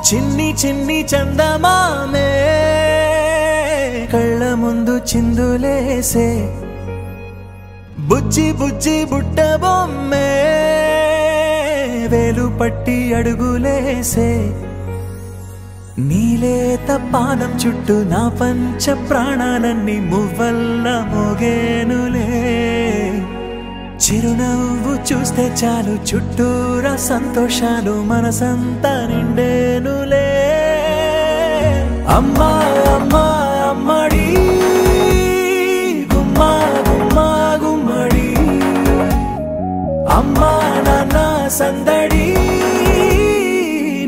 చిన్ని చిన్ని చందమామే కళ్ళ ముందు చిందులేసే బుజ్జి బుజ్జి బుట్ట బొమ్మే వేలు పట్టి అడుగులేసే నీలేత పానం చుట్టూ నా పంచ ప్రాణాలన్నీ మువ్వల్ల మోగేనులే చిరునవ్వు చూస్తే చాలు చుట్టూరా సంతోషాలు మనసంతా నిండేనులే అమ్మా అమ్మా అమ్మడి గుమ్మా గుమ్మా గుమ్మడి అమ్మా నాన్న సందడి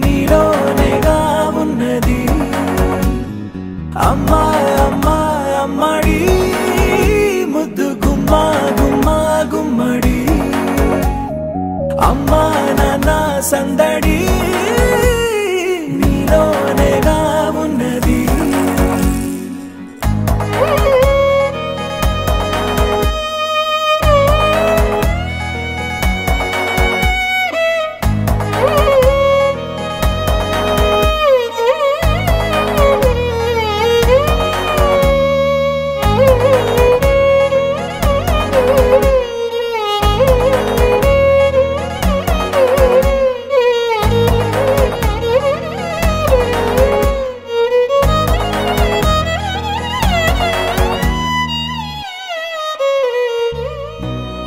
నీలోనేగా ఉన్నది అమ్మా అమ్మా అమ్మడి ముద్దు గుమ్మా గుమ్మా గుమ్మడి అమ్మా నాన్న సందడి నీలోనేగా ఉన్నది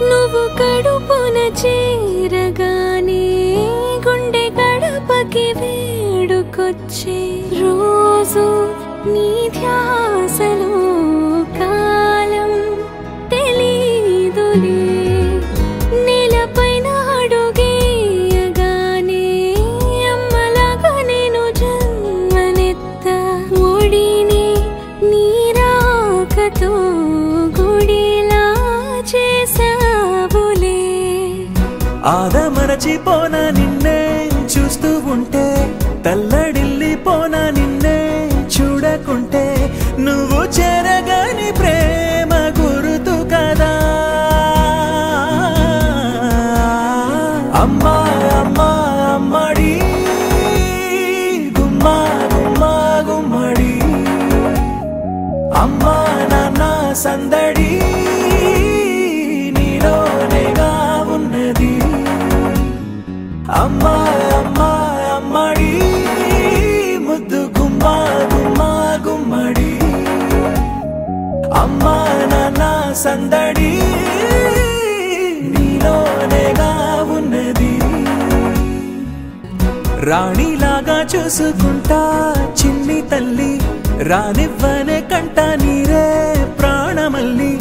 నువ్వు కడుపున చేరగానే గుండె గడపకి వేడుకొచ్చే రోజు నీ ధ్యాసలో కాలం తెలీదులే నేలపైన అడుగేయగానే అమ్మలాగా నేను జన్మనెత్త ఒడిని నీ రాకతో గుడిలా చేసావులే ఆదమరచిపోనా నిన్నే చూస్తూ ఉంటే తల్లడిల్లిపోనా నిన్నే చూడకుంటే నువ్వు చెరగని ప్రేమ గురుతు కదా అమ్మా అమ్మా అమ్మడి గుమ్మా గుమ్మా గుమ్మడి అమ్మా నాన్న సందడి నీలోనేగా ఉన్నది అమ్మా అమ్మా అమ్మడి ముద్దు గుమ్మా గుమ్మా గుమ్మడి అమ్మా నాన్న సందడి నీలోనేగా ఉన్నది రాణిలాగా చూసుకుంటా చిన్ని తల్లి రానివ్వనే కంట నీరే ప్రాణమల్లి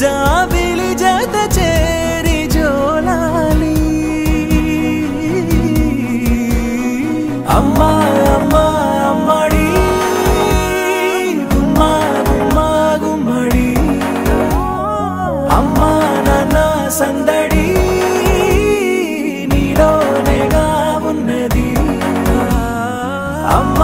జాబిలి జత చేరి జోలాలి అమ్మా అమ్మా అమ్మడి గుమ్మా గుమ్మా గుమ్మడి అమ్మా నాన్న సందడి నీలోనేగా ఉన్నది అమ్మా